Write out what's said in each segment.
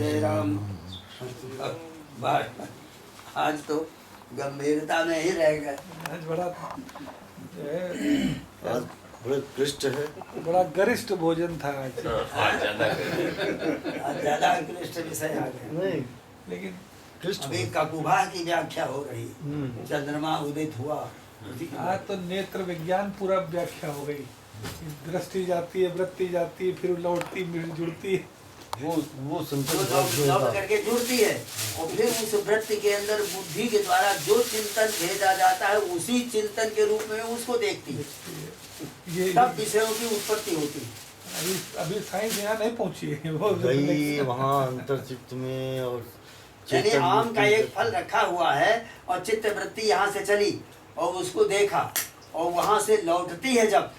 जय राम। आज तो गंभीरता में ही रह गए। आज बड़ा आज बड़ा क्लिष्ट है, बड़ा गरिष्ठ भोजन था आज। आज ज्यादा क्लिष्ट विषय आ गया। नहीं लेकिन क्लिष्ट अभी ककुभा की व्याख्या हो रही, चंद्रमा उदित हुआ। आज तो नेत्र विज्ञान पूरा व्याख्या हो गई। दृष्टि जाती है, वृत्ति जाती है, फिर लौटती जुड़ती है। वो संतोष जब करके जुड़ती है और फिर उस वृत्ति के अंदर बुद्धि के द्वारा जो चिंतन भेजा जाता है उसी चिंतन के रूप में उसको देखती है। ये तब विषयों की उत्पत्ति होती है। अभी साइंस यहाँ नहीं पहुंची है। वो गई वहाँ अंतर्चित्त में और यानी चेतन आम का वृत्ति एक फल रखा हुआ है और चित्त वृत्ति यहाँ से चली और उसको देखा और वहां से लौटती है जब,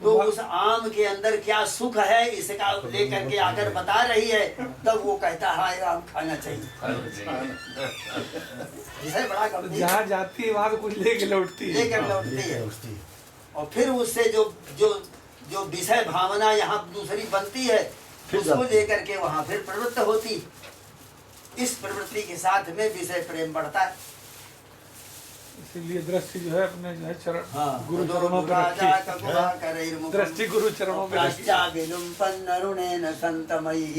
तो उस आम के अंदर क्या सुख है इसका लेकर के आकर बता रही है, तब वो कहता है आम खाना चाहिए। जिसे बड़ा गंभीर जहाँ जाती है वहाँ तो कुछ लेके लौटती है। लेकर लौटती है उठती है। और फिर उससे जो जो जो विषय भावना यहाँ दूसरी बनती है फिर उसको जाती। लेकर के वहाँ फिर प्रवृत्त होती। इस प्रवृत्ति के साथ में विषय प्रेम बढ़ता है। इसीलिए दृष्टि जो है अपने जो है चरण हाँ, गुरु तो चरणों पे राजा रखी। ककुभा करैर्मुखम् दृष्टि गुरु चरणों पे रखी। प्राच्याभिलुम्पन्नरुणेन सन्तमैः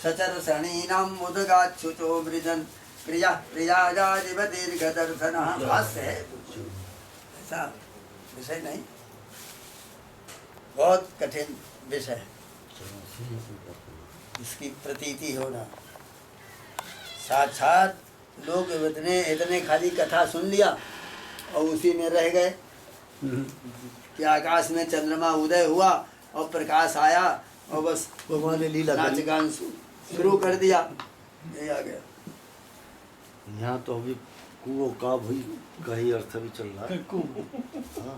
सचरसणीनां मुदगाच्छुचो मृदन् प्रियः प्रियाजादिव दीर्घदर्शनः। भाष्य है ऐसा विषय नहीं, बहुत कठिन विषय है इसकी प्रतीति होना। साक्षात लोग इतने खाली कथा सुन लिया और उसी में रह गए कि आकाश में चंद्रमा उदय हुआ और प्रकाश आया और बस भगवान ने लीला नाच करी। गान शुरू कर दिया, ये आ गया। यहाँ तो अभी कुओं का भी का ही अर्थ भी चल रहा है। हाँ।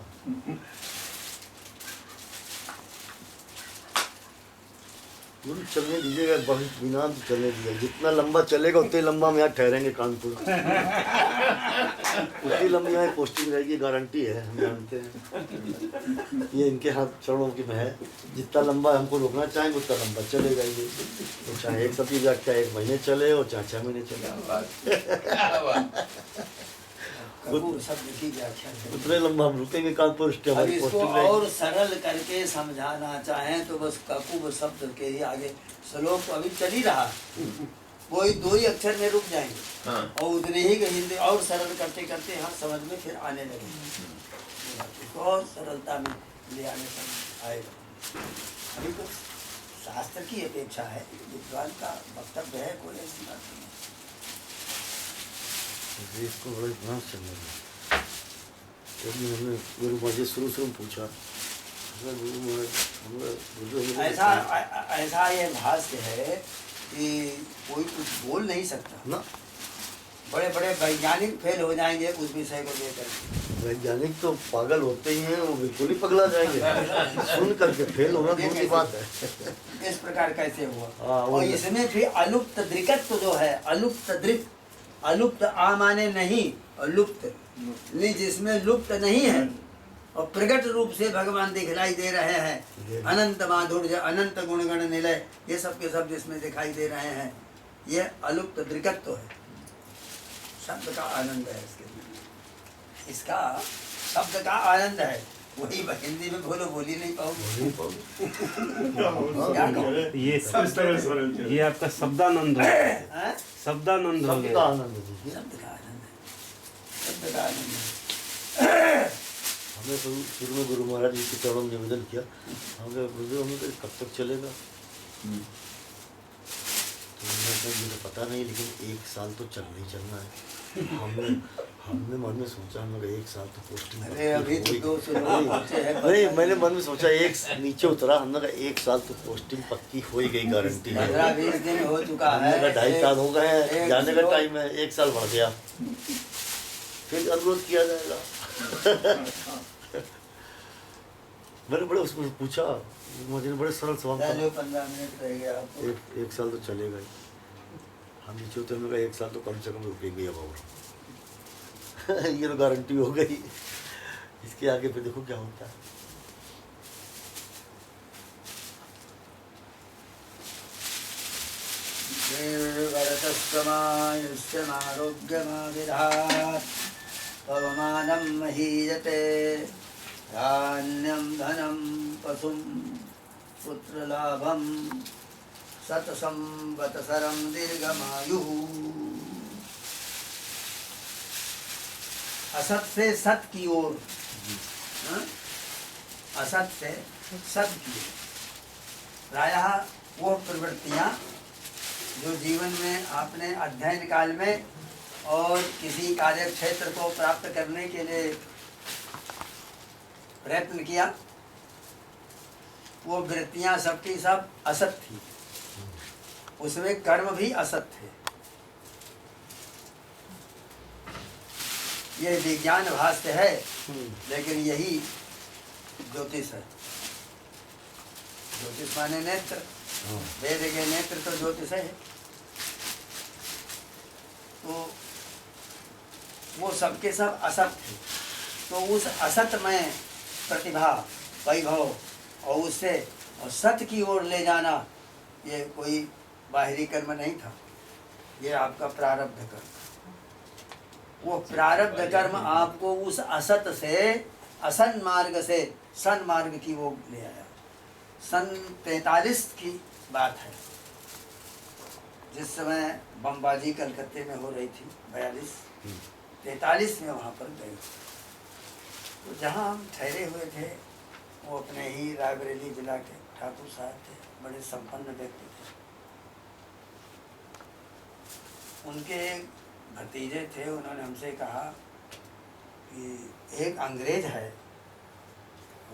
गुरु चलने दीजिएगा, बहुत बिना चलने दीजिएगा। जितना लंबा चलेगा उतने लंबा हम यहाँ ठहरेंगे कानपुर। उतनी लंबी यहाँ पोस्टिंग रहेगी, गारंटी है, हम जानते हैं। ये इनके हाथ चरणों की में है। जितना लंबा हमको रोकना चाहेंगे उतना लंबा चलेगा ये। तो चाहे एक सप्ताह व्याख्या 1 महीने चले और चाहे 6 महीने चले, कपूर शब्द की व्याख्या है। उतने लंबा हम रुकेंगे कानपुर। अब इसको और सरल करके समझाना चाहें तो बस ककुब शब्द के ही आगे श्लोक तो अभी चल ही रहा, वही 2 ही अक्षर में रुक जाएंगे और उतने ही हिंदी और सरल करते करते यहाँ समझ में फिर आने लगेंगे। बहुत सरलता में ले आने समझ आएगा। अभी तो शास्त्र की अपेक्षा है, विद्वान का वक्तव्य है, कोई ऐसी बात नहीं। इसको बड़ा इतना चलने लगा। हमने गुरु महाराज शुरू में पूछा, गुरु महाराज ऐसा ये भाष्य है कि कोई कुछ बोल नहीं सकता ना। बड़े बड़े वैज्ञानिक फेल हो जाएंगे उस विषय को लेकर। वैज्ञानिक तो पागल होते ही हैं, वो बिल्कुल ही पगला जाएंगे। सुन करके फेल होना दूर की बात है। इस प्रकार कैसे हुआ। हाँ, और इसमें भी अलुप्त दृकत्व जो है, अलुप्त दृक, अलुप्त आ माने नहीं और लुप्त नहीं, जिसमें लुप्त नहीं है और प्रकट रूप से भगवान दिखलाई दे रहे हैं। अनंत माधुर्य, अनंत गुणगण निलय, ये सब के सब जिसमें दिखाई दे रहे हैं, ये अलुप्त दृकत्व है। शब्द का आनंद है इसका शब्द का आनंद है। वही हिंदी में बोलो, बोली नहीं पाओगे। क्या कहो? ये आपका शब्दानंद हो गया। हाँ? शब्दानंद हो सबका गया। आनंद दीजिए। शब्द का आनंद है, शब्द का आनंद है। हमने शुरू में गुरु महाराज जी के चरणों में निवेदन किया, हमने गुरुदेव हमें कहा कब तक चलेगा। तो उन्होंने कहा मुझे पता नहीं, लेकिन 1 साल तो चलना ही चलना है। हमने मन में सोचा, हमने 1 साल तो पोस्टिंग। अरे अभी तो 200 लोग पहुंचे हैं। नहीं, मैंने मन में सोचा नीचे उतरा, हमने कहा 1 साल तो पोस्टिंग पक्की हो ही गई, गारंटी है। 15-20 दिन हो चुका हमने है। कहा 2.5 साल हो गए हैं, एक जाने का लोग- टाइम है, 1 साल बढ़ गया, फिर अनुरोध किया जाएगा। मैंने बड़े उसमें पूछा, मुझे बड़े सरल सवाल था। जो 15 मिनट रह गया आपको। एक साल तो चलेगा ही। हम नीचे उतरने में 1 साल तो कम से कम रुकेंगे अब और। ये तो गारंटी हो गई। इसके आगे फिर देखो क्या होता है। श्रीर्वरतस्तमायुष्यमारोग्यमाविधात् पवमानं महीयते धान्यं धनं पशुं पुत्रलाभं शतसंवत्सरं दीर्घमायुः। असत से सत की ओर, असत से सत की ओर प्रायः वो प्रवृत्तियाँ जो जीवन में आपने अध्ययन काल में और किसी कार्य क्षेत्र को प्राप्त करने के लिए प्रयत्न किया, वो वृत्तियाँ सबकी सब असत थी, उसमें कर्म भी असत थे। ये विज्ञान भाष्य है, लेकिन यही ज्योतिष है। ज्योतिष माने नेत्र, वेद के नेत्र तो ज्योतिष है। तो वो सबके सब असत थे, तो उस असत में प्रतिभा, वैभव और उससे और सत्य की ओर ले जाना, ये कोई बाहरी कर्म नहीं था, ये आपका प्रारब्ध कर्म। वो प्रारब्ध कर्म आपको उस असत से, असन मार्ग से सन मार्ग की ओर ले आया। सन 43 की बात है, जिस समय बमबाजी कलकत्ते में हो रही थी, 42-43 में वहाँ पर गए। तो जहाँ हम ठहरे हुए थे, वो अपने ही रायबरेली जिला के ठाकुर साहब थे, बड़े संपन्न व्यक्ति थे। उनके भतीजे थे, उन्होंने हमसे कहा कि एक अंग्रेज है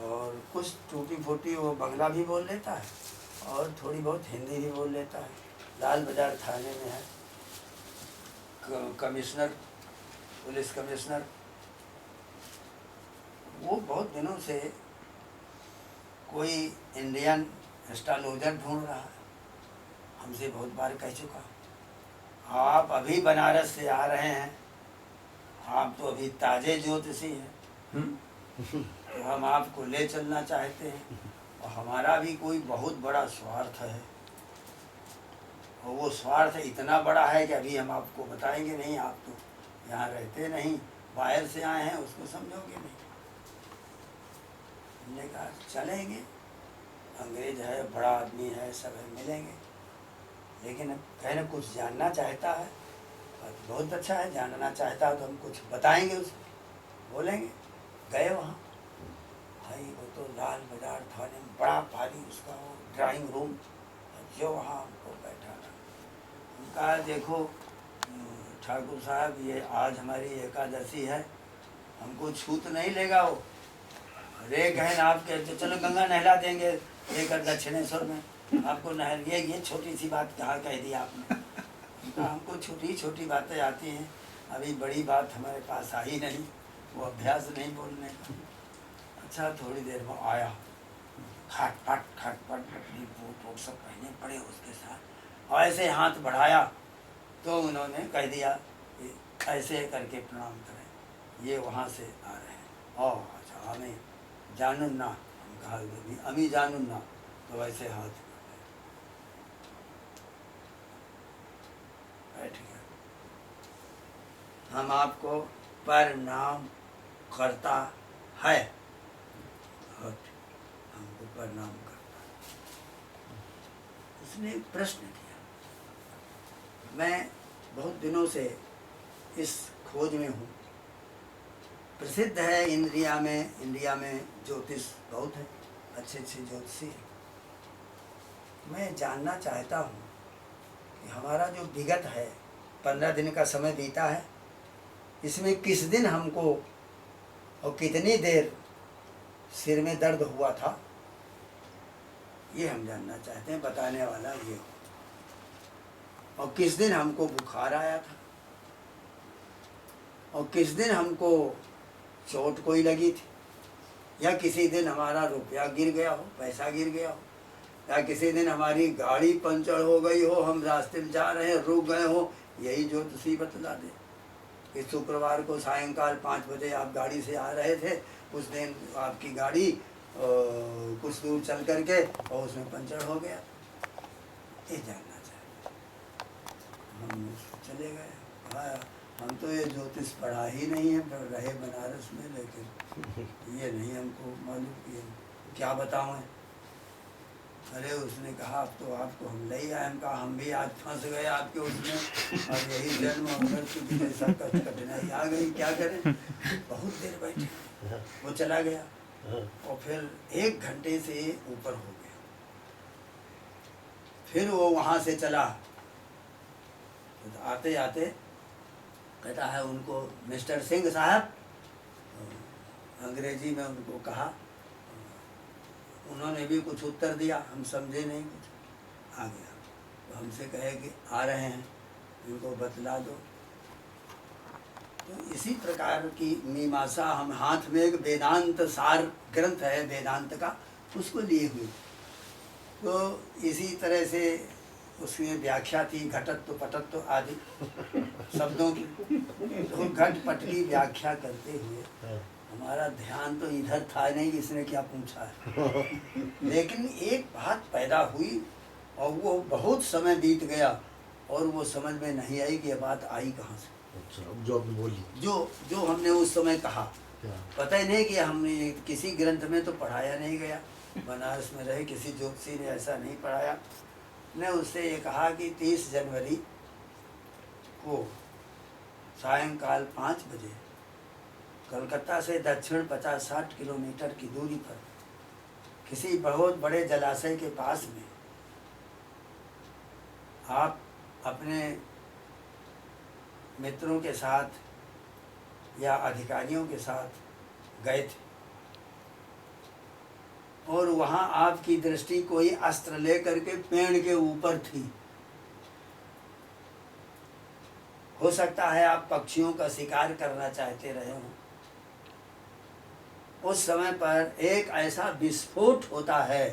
और कुछ टूटी फूटी वो बंगला भी बोल लेता है और थोड़ी बहुत हिंदी भी बोल लेता है। लाल बाजार थाने में है, कमिश्नर, पुलिस कमिश्नर। वो बहुत दिनों से कोई इंडियन एस्ट्रोलॉजर ढूंढ रहा है, हमसे बहुत बार कह चुका, आप अभी बनारस से आ रहे हैं, आप तो अभी ताजे ज्योतिषी हैं, तो हम आपको ले चलना चाहते हैं, और हमारा भी कोई बहुत बड़ा स्वार्थ है, और वो स्वार्थ इतना बड़ा है कि अभी हम आपको बताएंगे नहीं, आप तो यहाँ रहते नहीं, बाहर से आए हैं, उसको समझोगे नहीं। हमने कहा चलेंगे, अंग्रेज है, बड़ा आदमी है, सब है, मिलेंगे, लेकिन कहने कुछ जानना चाहता है, बहुत अच्छा है, जानना चाहता है तो हम कुछ बताएंगे उसको, बोलेंगे। गए वहाँ, भाई वो तो लाल बाजार थाने में बड़ा भारी उसका वो ड्राइंग रूम, जो वहाँ हमको बैठाना। हम कहा देखो ठाकुर साहब, ये आज हमारी एकादशी है, हमको छूत नहीं लेगा वो। अरे कहन आप कहते चलो गंगा नहला देंगे एक दक्षिणेश्वर में, आपको नहल, ये छोटी सी बात कहाँ कह दी आपने। हमको छोटी छोटी बातें आती हैं, अभी बड़ी बात हमारे पास आई नहीं, वो अभ्यास नहीं बोलने का। अच्छा थोड़ी देर में आया, खाट पाट पटली बूट सब पहने पड़े उसके साथ, और ऐसे हाथ बढ़ाया तो उन्होंने कह दिया ऐसे करके प्रणाम करें, ये वहाँ से आ रहे हैं। और अच्छा हमें जानून ना, हम कहा अमी जानून ना, तो वैसे हाथ बैठ गया। हम आपको प्रणाम करता है, हमको प्रणाम करता है। उसने प्रश्न किया, मैं बहुत दिनों से इस खोज में हूँ, प्रसिद्ध है इंडिया में ज्योतिष बहुत है, अच्छे ज्योतिषी हैं। मैं जानना चाहता हूँ कि हमारा जो विगत है 15 दिन का समय बीता है, इसमें किस दिन हमको और कितनी देर सिर में दर्द हुआ था, ये हम जानना चाहते हैं, बताने वाला ये हो। और किस दिन हमको बुखार आया था, और किस दिन हमको चोट कोई लगी थी, या किसी दिन हमारा रुपया गिर गया हो, पैसा गिर गया हो, या किसी दिन हमारी गाड़ी पंचर हो गई हो, हम रास्ते में जा रहे हैं रुक गए हो, यही ज्योतिषी बतला दे कि शुक्रवार को सायंकाल 5 बजे आप गाड़ी से आ रहे थे, उस दिन आपकी गाड़ी कुछ दूर चल करके और उसमें पंचर हो गया। ये जानना चाहिए। चले गए। हाँ, हम तो ये ज्योतिष पढ़ा ही नहीं है, पर रहे बनारस में, लेकिन ये नहीं हमको मालूम कि क्या बताऊँ। अरे उसने कहा अब तो आपको हम ले आए। हम कहा हम भी आज फंस गए आपके उसमें, और यही जन्म और मृत्यु की जैसा कष्ट कठिनाई आ गई, क्या करें। बहुत देर बैठे, वो चला गया और फिर 1 घंटे से ऊपर हो गया। फिर वो वहाँ से चला, तो आते आते कहता है उनको, मिस्टर सिंह साहब, अंग्रेजी में उनको कहा, उन्होंने भी कुछ उत्तर दिया, हम समझे नहीं कुछ। आ गया तो हमसे कहे कि आ रहे हैं, इनको बतला दो। तो इसी प्रकार की मीमांसा हम, हाथ में एक वेदांत सार ग्रंथ है वेदांत का, उसको लिए हुए। तो इसी तरह से उसमें व्याख्या थी घटत्व पटत्व आदि शब्दों की। तो घट पट की व्याख्या करते हुए हमारा ध्यान तो इधर था नहीं, इसने क्या पूछा है। लेकिन एक बात पैदा हुई और वो बहुत समय बीत गया और वो समझ में नहीं आई कि ये बात आई कहाँ से। अच्छा, अब जो आपने बोली, जो हमने उस समय कहा, क्या? पता ही नहीं कि हमने किसी ग्रंथ में तो पढ़ाया नहीं गया। बनारस में रहे किसी ज्योतिषी ने ऐसा नहीं पढ़ाया। ने उससे ये कहा कि 30 जनवरी को सायंकाल 5 बजे कलकत्ता से दक्षिण 50-60 किलोमीटर की दूरी पर किसी बहुत बड़े जलाशय के पास में आप अपने मित्रों के साथ या अधिकारियों के साथ गए थे और वहाँ आपकी दृष्टि कोई अस्त्र लेकर के पेड़ के ऊपर थी। हो सकता है आप पक्षियों का शिकार करना चाहते रहे हों। उस समय पर एक ऐसा विस्फोट होता है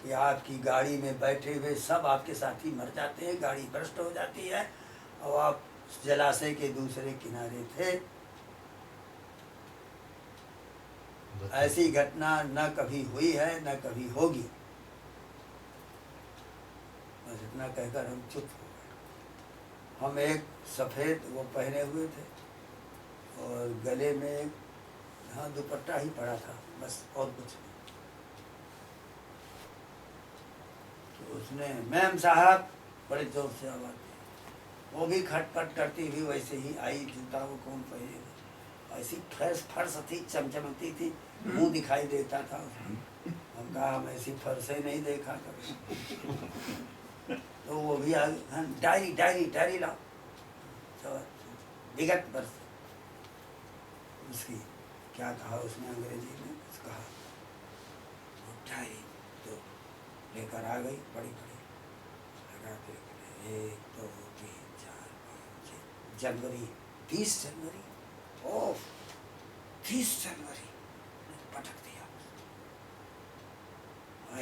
कि आपकी गाड़ी में बैठे हुए सब आपके साथी मर जाते हैं, गाड़ी भ्रष्ट हो जाती है और आप जलाशय के दूसरे किनारे थे। ऐसी घटना न कभी हुई है न कभी होगी। बस इतना कहकर हम चुप हो गए। हम एक सफ़ेद वो पहने हुए थे और गले में हाँ दुपट्टा ही पड़ा था, बस और कुछ नहीं। तो उसने मैम साहब बड़े जोर से आवाज़ दी। वो भी खटपट करती हुई वैसे ही आई, जूता वो कौन पहनेगा, ऐसी फर्श थी, चमचमती थी, मुंह दिखाई देता था। हम कहा हम ऐसी फर्शें नहीं देखा कभी। तो वो भी आ हाँ, डायरी डायरी डायरी लाओ, विगत वर्ष उसकी क्या कहा उसने अंग्रेजी में, कहा वो डायरी तो लेकर आ गई, बड़ी बड़ी लगाते 1 2 3 4 5 6 जनवरी 30 जनवरी, ओह 30 जनवरी पटक दिया।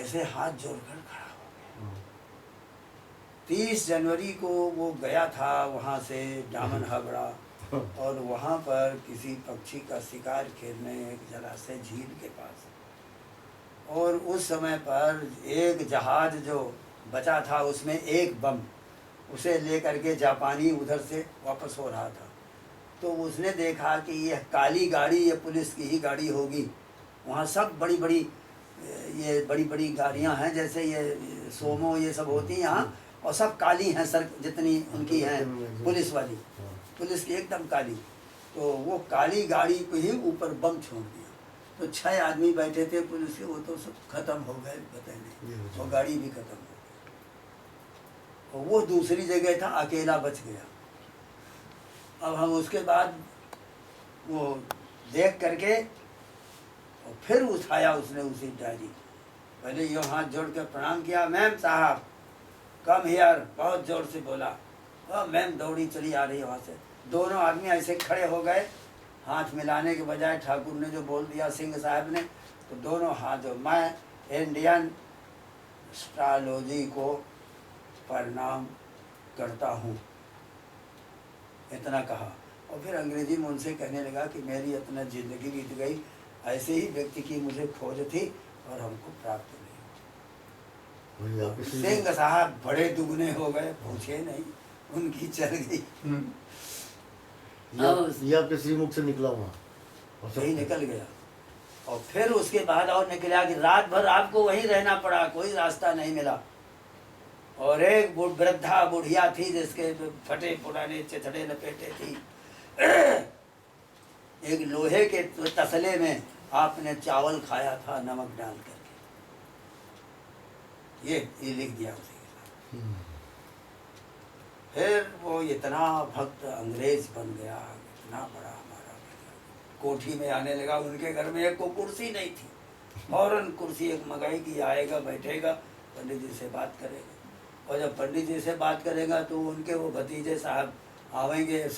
ऐसे हाथ जोड़कर खड़ा हो गया। 30 जनवरी को वो गया था वहाँ से दामन हावड़ा और वहाँ पर किसी पक्षी का शिकार खेलने एक जलाशय झील के पास, और उस समय पर एक जहाज जो बचा था उसमें एक बम, उसे लेकर के जापानी उधर से वापस हो रहा था। तो उसने देखा कि यह काली गाड़ी ये पुलिस की ही गाड़ी होगी। वहाँ सब बड़ी बड़ी गाड़ियाँ हैं, जैसे ये सोमो ये सब होती हैं यहाँ, और सब काली हैं सर, जितनी उनकी हैं पुलिस वाली, पुलिस की एकदम काली। तो वो काली गाड़ी पे ही ऊपर बम छोड़ दिया। तो 6 आदमी बैठे थे पुलिस के, वो तो सब खत्म हो गए, पता नहीं, वो गाड़ी भी खत्म हो गई और वो दूसरी जगह था, अकेला बच गया। अब हम उसके बाद वो देख करके और फिर उठाया उसने उसी डायरी, पहले यो हाथ जोड़ कर प्रणाम किया, मैम साहब कम हियर, बहुत जोर से बोला। और मैम दौड़ी चली आ रही वहाँ से। दोनों आदमी ऐसे खड़े हो गए, हाथ मिलाने के बजाय ठाकुर ने जो बोल दिया सिंह साहब ने, तो दोनों हाथ जो, मैं इंडियन एस्ट्रोलॉजी को प्रणाम करता हूँ, इतना कहा। और फिर अंग्रेजी में उनसे कहने लगा कि मेरी इतना ज़िंदगी बीत गई, ऐसे ही व्यक्ति की मुझे खोज थी और हमको प्राप्त नहीं। सिंह साहब बड़े दुगने हो गए, पूछे नहीं, उनकी चल गई। ये आपके श्रीमुख से निकला हुआ और वही निकल गया। और फिर उसके बाद और निकला कि रात भर आपको वहीं रहना पड़ा, कोई रास्ता नहीं मिला। और एक वृद्धा बुढ़िया थी जिसके फटे पुराने चिथड़े लपेटे थी, एक लोहे के तसले में आपने चावल खाया था नमक डाल करके, ये लिख दिया उसी के साथ। फिर वो इतना भक्त अंग्रेज बन गया, इतना बड़ा हमारा कोठी में आने लगा। उनके घर में एक को कुर्सी नहीं थी, फौरन कुर्सी एक मंगाई कि आएगा, बैठेगा, पंडित जी से बात करेगा। और जब पंडित जी से बात करेगा तो उनके वो भतीजे साहब आवेंगे,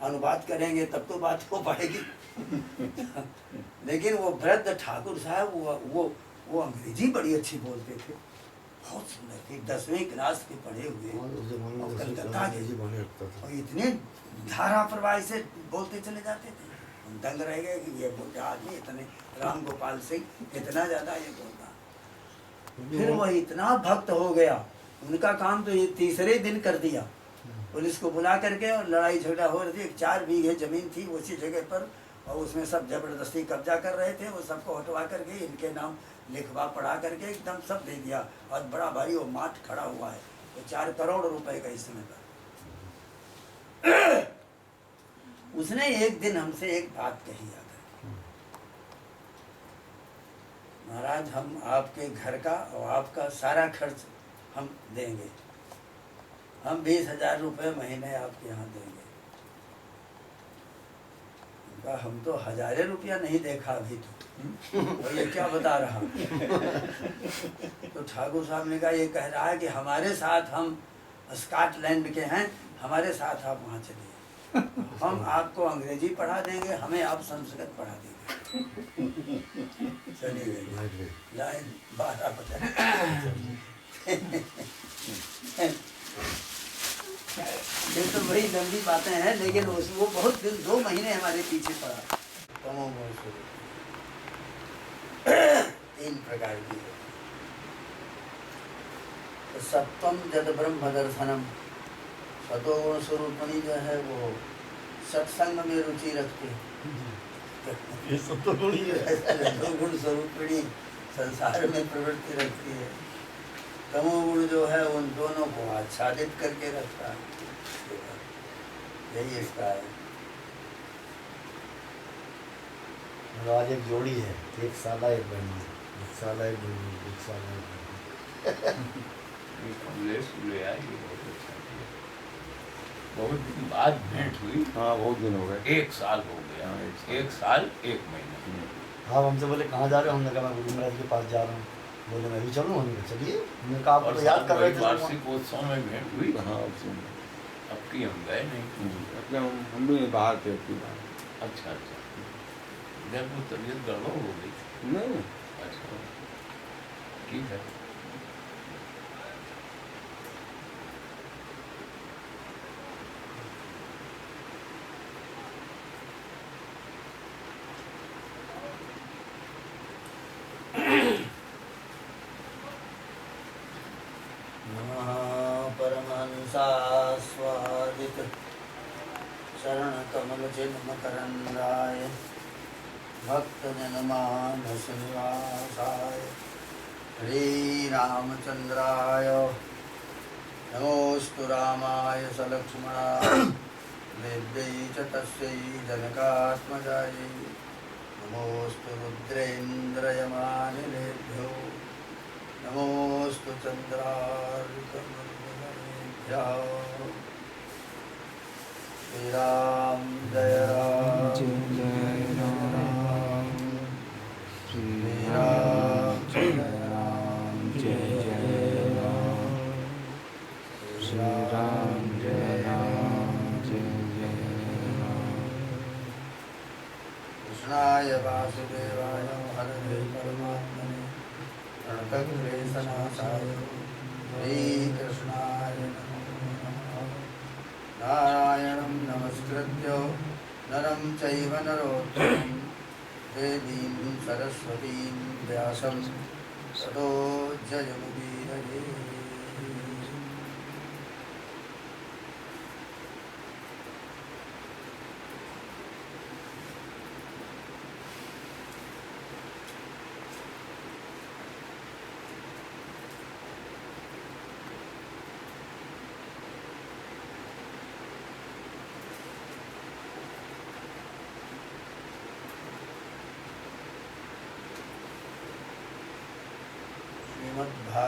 अनुवाद करेंगे, तब तो बात हो पाएगी। लेकिन वो वृद्ध ठाकुर साहब वो अंग्रेजी बड़ी अच्छी बोलते थे, बहुत सुंदर थे, 10वीं क्लास के पढ़े हुए और कलकत्ता के, और इतने धारा प्रवाह से बोलते चले जाते थे। हम दंग रह गए कि ये बुढ़ा आदमी इतने, राम गोपाल सिंह इतना ज्यादा ये बोलता। फिर वो इतना भक्त हो गया, उनका काम तो ये तीसरे दिन कर दिया। पुलिस को बुला करके, और लड़ाई झगड़ा हो रही थी, 4 बीघे जमीन थी उसी जगह पर, और उसमें सब जबरदस्ती कब्जा कर रहे थे। वो सबको हटवा करके इनके नाम लिखवा पढ़ा करके एकदम सब दे दिया। और बड़ा भारी वो माठ खड़ा हुआ है, तो 4 करोड़ रुपए का इस समय पर। उसने एक दिन हमसे एक बात कही आकर, महाराज हम आपके घर का और आपका सारा खर्च हम देंगे, हम 20,000 रुपये महीने आपके यहाँ देंगे। उनका हम तो 1000 रुपया नहीं देखा अभी तो ये क्या बता रहा। तो ठाकुर साहब ने कहा, ये कह रहा है कि हमारे साथ, हम स्कॉटलैंड के हैं, हमारे साथ आप वहाँ चलिए, हम आपको अंग्रेजी पढ़ा देंगे, हमें आप संस्कृत पढ़ा देंगे। चली गई लाइन 12 बजे। ये तो बड़ी लंबी बातें हैं, लेकिन वो बहुत दिन, 2 महीने हमारे पीछे पड़ा। 3 प्रकार की है। तो सप्तम जद ब्रह्म दर्शनम, सतोगुण स्वरूपणी जो है वो सत्संग में रुचि रखती है। ये सतोगुण ही है। रजोगुण स्वरूपणी संसार में प्रवृत्ति रखती है। तमोगुण जो है उन दोनों को आच्छादित करके रखता है। यही इसका है। आज एक जोड़ी है, एक साला एक बहनी, एक साला एक बहनी, एक साला एक बहनी। बहुत दिन बाद भेंट हुई। हाँ बहुत दिन हो गए, 1 साल हो गया। 1 साल 1 महीना। हाँ हमसे बोले कहाँ जा रहे हो, हमने कहा मैं गुरु महाराज के पास जा रहा हूँ। बोले मैं भी चलूँ, हमने कहा चलिए। हमने कहा आप तो याद कर रहे थे वार्षिकोत्सव में भेंट हुई। हाँ अब की हम गए नहीं। हम भी बाहर थे अपनी बाहर। अच्छा जब वो तबीयत गड़बड़ हो गई। नहीं अच्छा ठीक है। परमहंसास्वादित शरण कमल चिन्ह करंदाय भक्त जनमानस निवासाय श्री रामचंद्राय नमोस्तु रामाय सलक्ष्मणाय देव्यै च तस्यै जनकात्मजायै नमोस्तु रुद्रेन्द्रयमानिलेभ्यो नमोस्तु चंद्रार्कमण्डलेभ्यः। श्री राम जय राम जय राम, श्री राम जय राम जय राम, श्री राम जय राम जय राम। कृष्णाय वासुदेवाय हरये परमात्मने प्रणतक्लेशनाशाय श्रीकृष्णाय नमः। नारायणं नमस्कृत्य नरं चैव नरोत्तमं देवीं सरस्वतीं व्यासं ततो जयमुदीरये।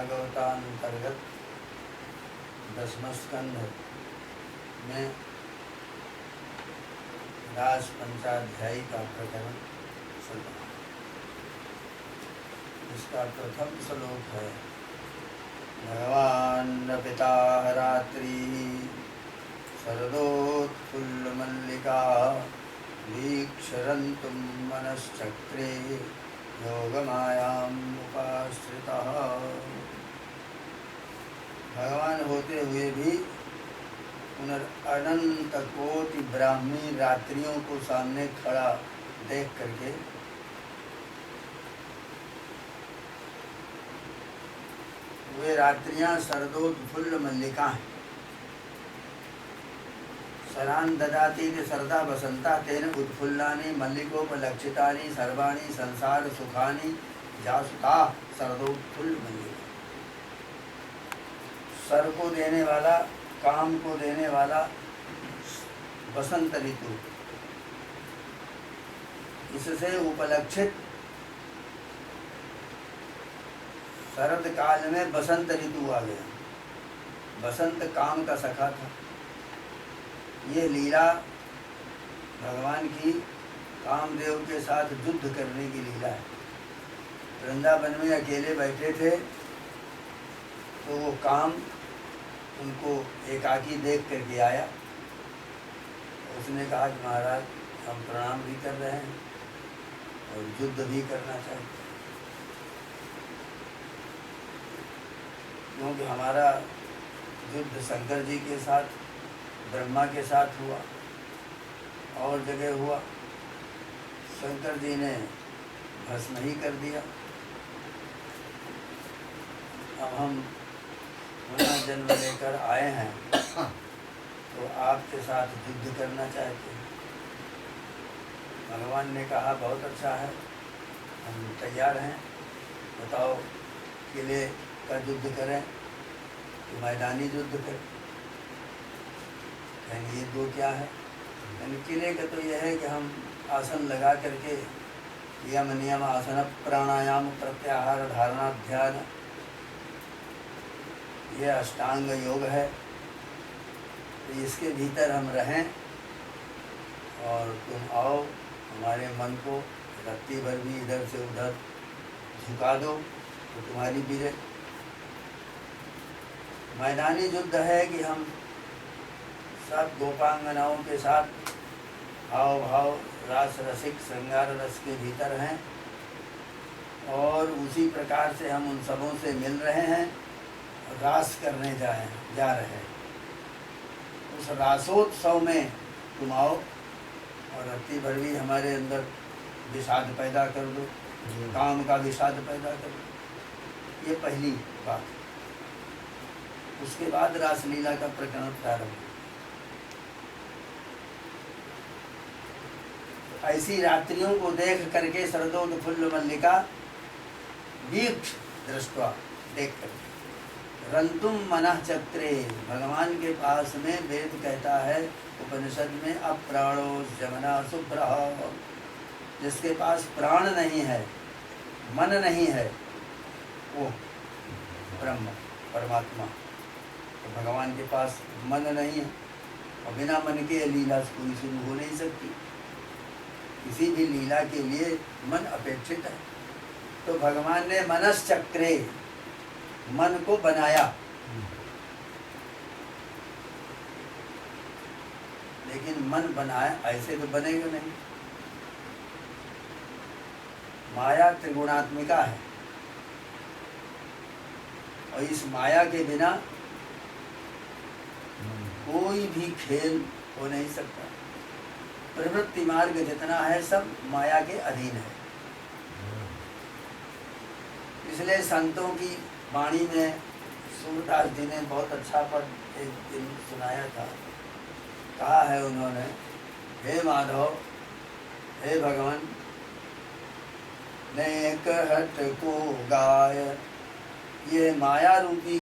भागवतांतर्गत 10वां स्कंध में रास पंचाध्यायी का प्रकरण चल रहा है। इसका प्रथम श्लोक है भगवान पिता रात्रि शरदोत्फुल्लमल्लिका वीक्षरन्तुं मनश्चक्रे योगमायाम् उपाश्रितः। भगवान होते हुए भी अनंत कोटि ब्राह्मी रात्रियों को सामने खड़ा देख करके वे रात्रियां शरदोत्फुल्ल मल्लिका हैं। शरान ददाति शरदा वसंता तेन उत्फुल्लानि मल्लिकोपलक्षितानि सर्वाणि संसार सुखानि जासुता शरदोत्फुल्ल मल्लिका। सर को देने वाला, काम को देने वाला वसंत ऋतु, इससे उपलक्षित शरद काल में बसंत ऋतु आ गया। बसंत काम का सखा था। ये लीला भगवान की कामदेव के साथ युद्ध करने की लीला है। वृंदावन में अकेले बैठे थे तो वो काम उनको एकाकी देख करके आया। उसने कहा कि महाराज हम प्रणाम भी कर रहे हैं और युद्ध भी करना चाहिए, क्योंकि हमारा युद्ध शंकर जी के साथ, ब्रह्मा के साथ हुआ और जगह हुआ। शंकर जी ने भस्म ही कर दिया। अब हम पुनः जन्म लेकर आए हैं तो आपके साथ युद्ध करना चाहते हैं। भगवान ने कहा बहुत अच्छा है, हम तैयार हैं, बताओ किले का युद्ध करें कि मैदानी युद्ध करें। यानी ये दो क्या है? यानी किले का तो यह है कि हम आसन लगा करके यम नियम आसन प्राणायाम प्रत्याहार धारणा ध्यान, ये अष्टांग योग है। तो इसके भीतर हम रहें और तुम आओ, हमारे मन को रत्ती भर भी इधर से उधर झुका दो तो तुम्हारी बीरे। मैदानी युद्ध है कि हम सब गोपांगनाओं के साथ हाव भाव रास रसिक श्रृंगार रस के भीतर हैं और उसी प्रकार से हम उन सबों से मिल रहे हैं, रास करने जा रहे हैं। उस रासोत्सव में तुम आओ और रत्ती भर भी हमारे अंदर विषाद पैदा कर दो, काम का विषाद पैदा कर दो। ये पहली बात। उसके बाद रासलीला का प्रकरण प्रारंभ। ऐसी रात्रियों को देख करके शरदोत्फुल्ल मल्लिका वीक्ष दृष्टवा देख करके रंतुम मनः चक्रे, भगवान के पास में वेद कहता है उपनिषद में अप्राणो जमना शुभ्रः, जिसके पास प्राण नहीं है, मन नहीं है, वो ब्रह्म परमात्मा। तो भगवान के पास मन नहीं है और बिना मन के लीला कोई शुरू हो नहीं सकती। किसी भी लीला के लिए मन अपेक्षित है। तो भगवान ने मनश्चक्रे, मन को बनाया, लेकिन मन बनाया ऐसे तो बनेगा नहीं। माया त्रिगुणात्मिका है और इस माया के बिना कोई भी खेल हो नहीं सकता। प्रवृत्ति मार्ग जितना है सब माया के अधीन है। इसलिए संतों की वाणी में सूरदास जी ने बहुत अच्छा पद एक दिन सुनाया था। कहा है उन्होंने, हे माधव, हे भगवान, नेक हट को गाय, ये माया रूपी